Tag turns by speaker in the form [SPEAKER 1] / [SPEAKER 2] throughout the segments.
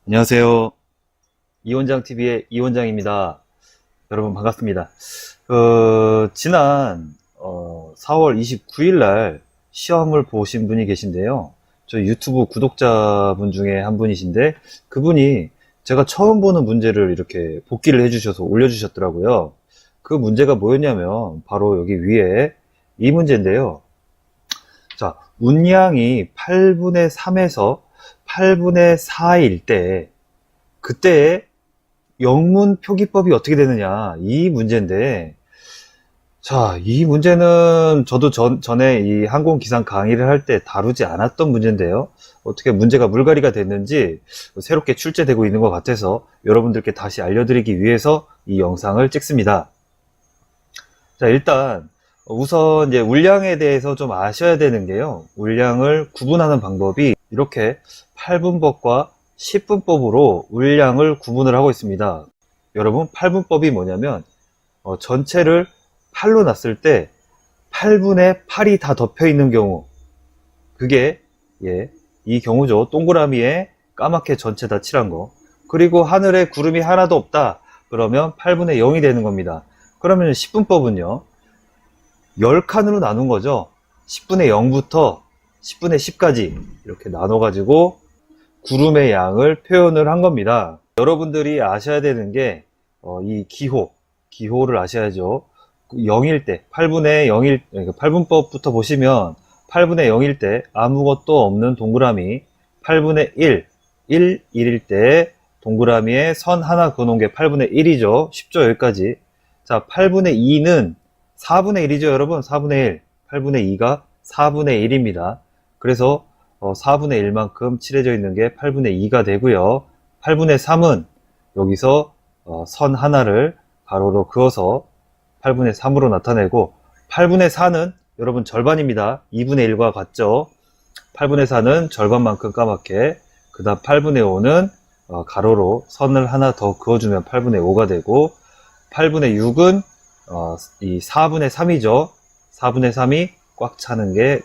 [SPEAKER 1] 안녕하세요. 이원장TV의 이원장입니다. 여러분 반갑습니다. 지난 4월 29일 날 시험을 보신 분이 계신데요. 저희 유튜브 구독자분 중에 한 분이신데 그분이 제가 처음 보는 문제를 이렇게 복기를 해주셔서 올려주셨더라고요. 그 문제가 뭐였냐면 바로 여기 위에 이 문제인데요. 자, 운량이 8분의 3에서 8분의 4일 때 그때 영문 표기법이 어떻게 되느냐 이 문제인데, 자, 이 문제는 저도 전에 이 항공기상 강의를 할 때 다루지 않았던 문제인데요. 어떻게 문제가 물갈이가 됐는지 새롭게 출제되고 있는 것 같아서 여러분들께 다시 알려드리기 위해서 이 영상을 찍습니다. 자, 일단 우선 이제 물량에 대해서 좀 아셔야 되는 게요. 물량을 구분하는 방법이 이렇게 8분법과 10분법으로 물량을 구분을 하고 있습니다. 여러분, 8분법이 뭐냐면 전체를 8로 놨을 때 8분의 8이 다 덮여 있는 경우, 그게 이 경우죠. 동그라미에 까맣게 전체 다 칠한 거. 그리고 하늘에 구름이 하나도 없다, 그러면 8분의 0이 되는 겁니다. 그러면 10분법은요 10칸으로 나눈 거죠. 10분의 0부터 10분의 10까지 이렇게 나눠 가지고 구름의 양을 표현을 한 겁니다. 여러분들이 아셔야 되는 게 이 기호를 아셔야죠. 0일 때 8분의 0일, 8분법부터 보시면 8분의 0일 때 아무것도 없는 동그라미, 8분의 1일 때 동그라미에 선 하나 그어놓은 게 8분의 1이죠. 쉽죠, 여기까지. 자, 8분의 2는 4분의 1이죠, 여러분. 4분의 1. 8분의 2가 4분의 1입니다. 그래서 4분의 1만큼 칠해져 있는 게 8분의 2가 되고요. 8분의 3은 여기서 선 하나를 가로로 그어서 8분의 3으로 나타내고, 8분의 4는 여러분 절반입니다. 2분의 1과 같죠. 8분의 4는 절반만큼 까맣게, 그 다음 8분의 5는 가로로 선을 하나 더 그어주면 8분의 5가 되고, 8분의 6은 이 4분의 3이죠. 4분의 3이 꽉 차는 게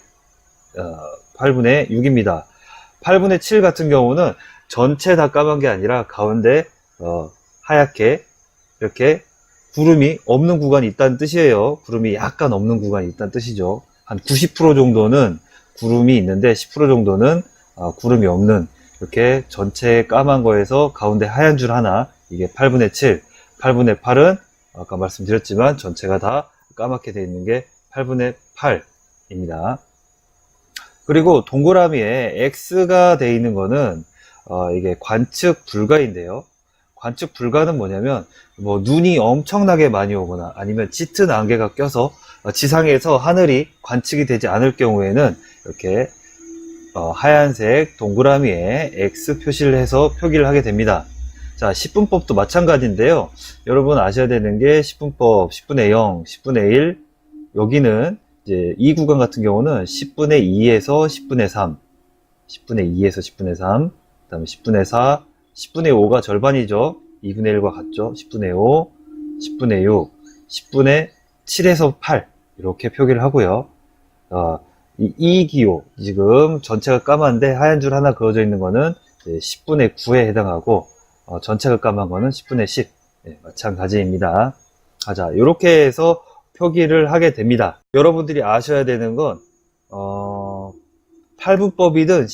[SPEAKER 1] 8분의 6입니다. 8분의 7 같은 경우는 전체 다 까만 게 아니라 가운데 하얗게 이렇게 구름이 없는 구간이 있다는 뜻이에요. 구름이 약간 없는 구간이 있다는 뜻이죠. 한 90% 정도는 구름이 있는데 10% 정도는 구름이 없는, 이렇게 전체 까만 거에서 가운데 하얀 줄 하나, 이게 8분의 7. 8분의 8은 아까 말씀드렸지만 전체가 다 까맣게 되어 있는 게 8분의 8입니다. 그리고 동그라미에 X가 되어 있는 거는 이게 관측 불가인데요. 관측 불가는 뭐냐면 뭐 눈이 엄청나게 많이 오거나 아니면 짙은 안개가 껴서 지상에서 하늘이 관측이 되지 않을 경우에는 이렇게 하얀색 동그라미에 X 표시를 해서 표기를 하게 됩니다. 자, 10분법도 마찬가지인데요. 여러분 아셔야 되는 게 10분법 10분의 0, 10분의 1, 여기는 이제 이 구간 같은 경우는 10분의 2에서 10분의 3, 10분의 2에서 10분의 3, 그 다음에 10분의 4, 10분의 5가 절반이죠. 2분의 1과 같죠. 10분의 5, 10분의 6, 10분의 7에서 8 이렇게 표기를 하고요. 이 기호, 지금 전체가 까만데 하얀 줄 하나 그어져 있는 거는 10분의 9에 해당하고, 전체가 까만 거는 10분의 10. 마찬가지입니다. 자, 이렇게 해서 표기를 하게 됩니다. 여러분들이 아셔야 되는 건 8분법이든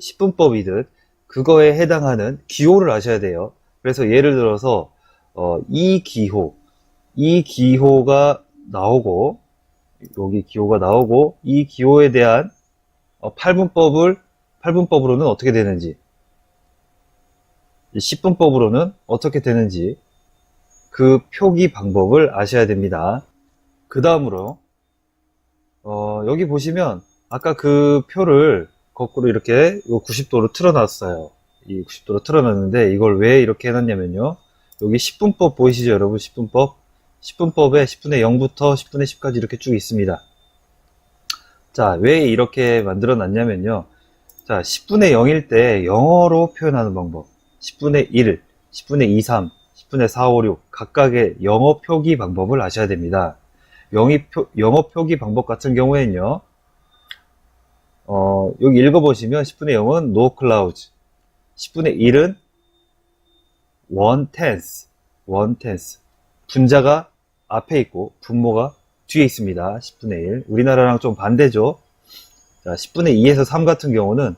[SPEAKER 1] 10분법이든 그거에 해당하는 기호를 아셔야 돼요. 그래서 예를 들어서 이 기호가 나오고, 여기 기호가 나오고, 이 기호에 대한 8분법으로는 어떻게 되는지, 10분법으로는 어떻게 되는지, 그 표기 방법을 아셔야 됩니다. 그 다음으로 여기 보시면 아까 그 표를 거꾸로 이렇게 90도로 틀어놨어요. 이 90도로 틀어놨는데 이걸 왜 이렇게 해놨냐면요, 여기 10분법 보이시죠, 여러분? 10분법 10분법에 10분의 0부터 10분의 10까지 이렇게 쭉 있습니다. 자, 왜 이렇게 만들어 놨냐면요, 자, 10분의 0일 때 영어로 표현하는 방법, 10분의 1, 10분의 2, 3, 10분의 4, 5, 6 각각의 영어 표기 방법을 아셔야 됩니다. 영어 표기 방법 같은 경우에는요, 여기 읽어보시면 10분의 0은 no clouds, 10분의 1은 1/10. 분자가 앞에 있고 분모가 뒤에 있습니다. 10분의 1. 우리나라랑 좀 반대죠. 자, 10분의 2에서 3 같은 경우는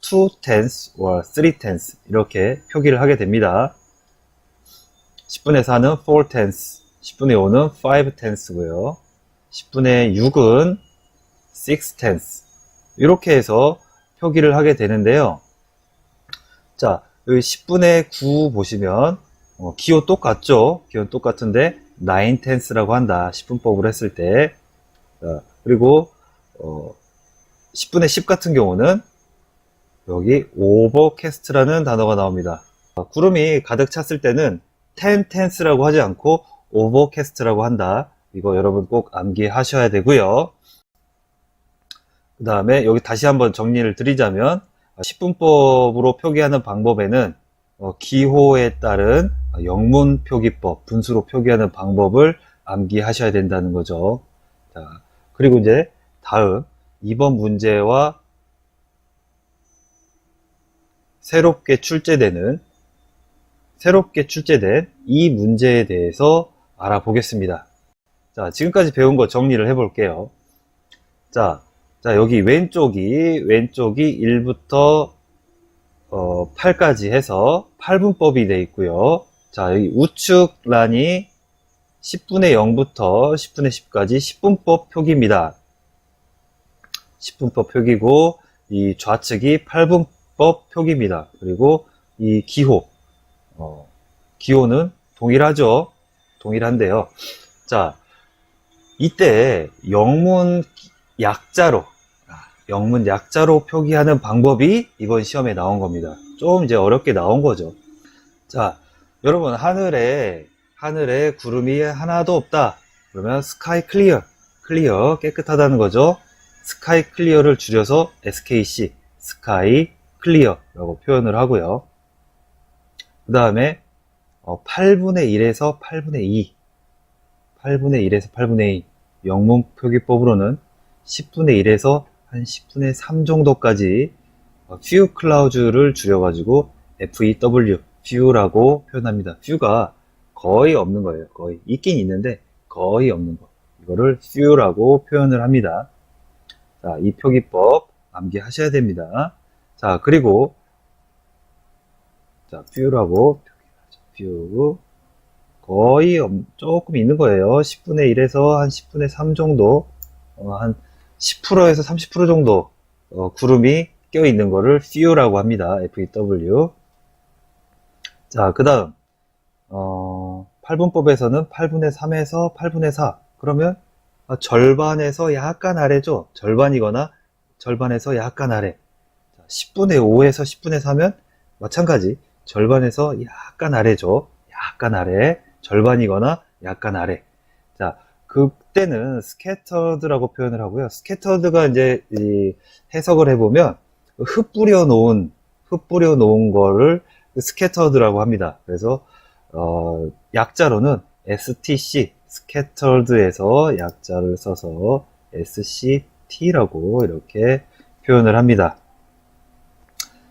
[SPEAKER 1] 2/10 or 3/10 이렇게 표기를 하게 됩니다. 10분의 4는 4/10, 10분의 5는 5/10고요. 10분의 6은 6/10 이렇게 해서 표기를 하게 되는데요. 자, 여기 10분의 9 보시면 기호 똑같죠? 기호는 똑같은데 9/10라고 한다. 10분법으로 했을 때. 자, 그리고 10분의 10 같은 경우는 여기 overcast라는 단어가 나옵니다. 구름이 가득 찼을 때는 10/10라고 하지 않고 overcast라고 한다. 이거 여러분 꼭 암기하셔야 되고요. 그 다음에 여기 다시 한번 정리를 드리자면 10분법으로 표기하는 방법에는 기호에 따른 영문 표기법, 분수로 표기하는 방법을 암기하셔야 된다는 거죠. 자, 그리고 이제 다음 2번 문제와 새롭게 출제된 이 문제에 대해서 알아보겠습니다. 자, 지금까지 배운 거 정리를 해볼게요. 자, 여기 왼쪽이 1부터 8까지 해서 8분법이 되어 있고요. 자, 여기 우측 란이 10분의 0부터 10분의 10까지 10분법 표기입니다. 10분법 표기고, 이 좌측이 8분법 표기입니다. 그리고 이 기호는 동일하죠. 동일한데요. 자, 이때 영문 약자로 표기하는 방법이 이번 시험에 나온 겁니다. 좀 이제 어렵게 나온 거죠. 자, 여러분 하늘에 구름이 하나도 없다. 그러면 sky clear, 깨끗하다는 거죠. sky clear를 줄여서 SKC, sky clear라고 표현을 하고요. 그 다음에 8분의 1에서 8분의 2, 8분의 2 영문 표기법으로는 10분의 1에서 한 10분의 3 정도까지 few clouds를 줄여가지고 few라고 표현합니다. few가 거의 없는 거예요. 거의 있긴 있는데 거의 없는 거. 이거를 few라고 표현을 합니다. 자, 이 표기법 암기하셔야 됩니다. 자, 그리고 few라고 few 거의 조금 있는 거예요. 10분의 1에서 한 10분의 3 정도, 한 10%에서 30% 정도 구름이 껴 있는 거를 few라고 합니다. FEW. 자, 그 다음 8분법에서는 8분의 3에서 8분의 4 그러면 절반에서 약간 아래죠. 절반이거나 절반에서 약간 아래. 10분의 5에서 10분의 4면 마찬가지 절반에서 약간 아래죠. 약간 아래, 절반이거나 약간 아래. 자, 그때는 scattered라고 표현을 하고요. scattered가 이제 해석을 해보면 흩뿌려 놓은 거를 scattered라고 합니다. 그래서 약자로는 STC, scattered에서 약자를 써서 SCT라고 이렇게 표현을 합니다.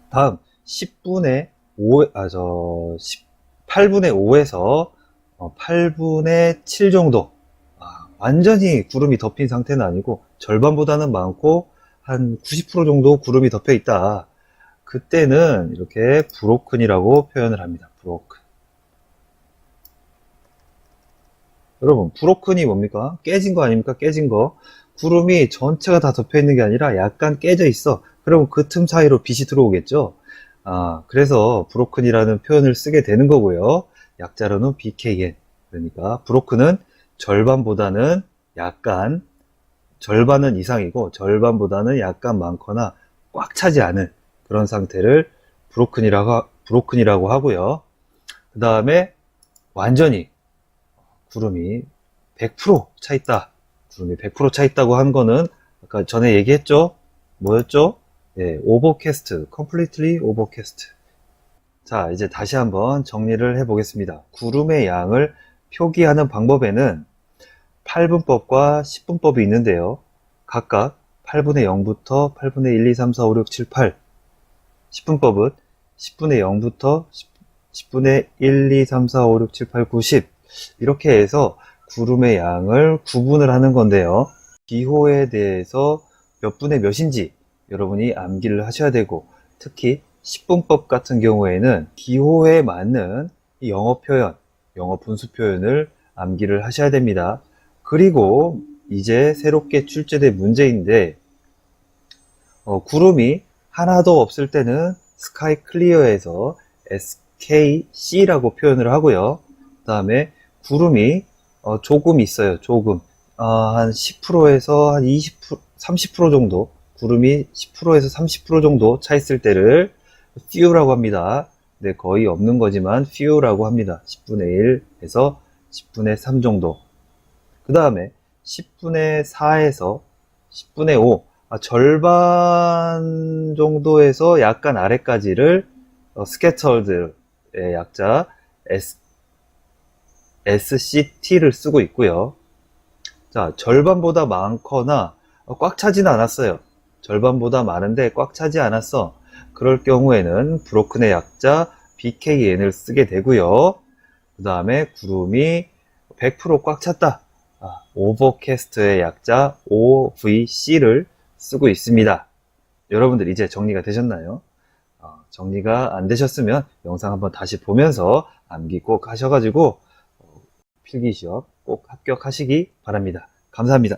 [SPEAKER 1] 다음 8분의 5에서 8분의 7 정도. 완전히 구름이 덮인 상태는 아니고 절반보다는 많고 한 90% 정도 구름이 덮여 있다. 그때는 이렇게 브로큰이라고 표현을 합니다. 브로큰. 여러분, 브로큰이 뭡니까? 깨진 거 아닙니까? 깨진 거. 구름이 전체가 다 덮여 있는 게 아니라 약간 깨져 있어. 그럼 그 틈 사이로 빛이 들어오겠죠? 그래서 브로큰이라는 표현을 쓰게 되는 거고요. 약자로는 BKN. 그러니까 브로큰은 절반보다는 약간, 절반은 이상이고 절반보다는 약간 많거나 꽉 차지 않은 그런 상태를 브로큰이라고 하고요. 그 다음에 완전히 구름이 100% 차 있다. 구름이 100% 차 있다고 한 거는 아까 전에 얘기했죠? 뭐였죠? 네, overcast, completely overcast. 자, 이제 다시 한번 정리를 해보겠습니다. 구름의 양을 표기하는 방법에는 8분법과 10분법이 있는데요. 각각 8분의 0부터 8분의 1, 2, 3, 4, 5, 6, 7, 8. 10분법은 10분의 0부터 10분의 1, 2, 3, 4, 5, 6, 7, 8, 9, 10 이렇게 해서 구름의 양을 구분을 하는 건데요. 기호에 대해서 몇 분의 몇인지 여러분이 암기를 하셔야 되고, 특히 10분법 같은 경우에는 기호에 맞는 이 영어 표현, 영어 분수 표현을 암기를 하셔야 됩니다. 그리고 이제 새롭게 출제된 문제인데, 구름이 하나도 없을 때는 스카이 클리어에서 SKC라고 표현을 하고요. 그 다음에 구름이 조금 있어요. 조금 한 10%에서 한 20%, 30% 정도, 구름이 10%에서 30% 정도 차 있을 때를 few라고 합니다. 네, 거의 없는 거지만 few라고 합니다. 10분의 1에서 10분의 3 정도. 그 다음에 10분의 4에서 10분의 5, 절반 정도에서 약간 아래까지를 scattered의 약자 SCT를 쓰고 있고요. 자, 절반보다 많거나 꽉 차지는 않았어요. 절반보다 많은데 꽉 차지 않았어. 그럴 경우에는 브로큰의 약자 BKN을 쓰게 되고요. 그 다음에 구름이 100% 꽉 찼다. 오버캐스트의 약자 OVC를 쓰고 있습니다. 여러분들 이제 정리가 되셨나요? 정리가 안 되셨으면 영상 한번 다시 보면서 암기 꼭 하셔가지고 필기 시험 꼭 합격하시기 바랍니다. 감사합니다.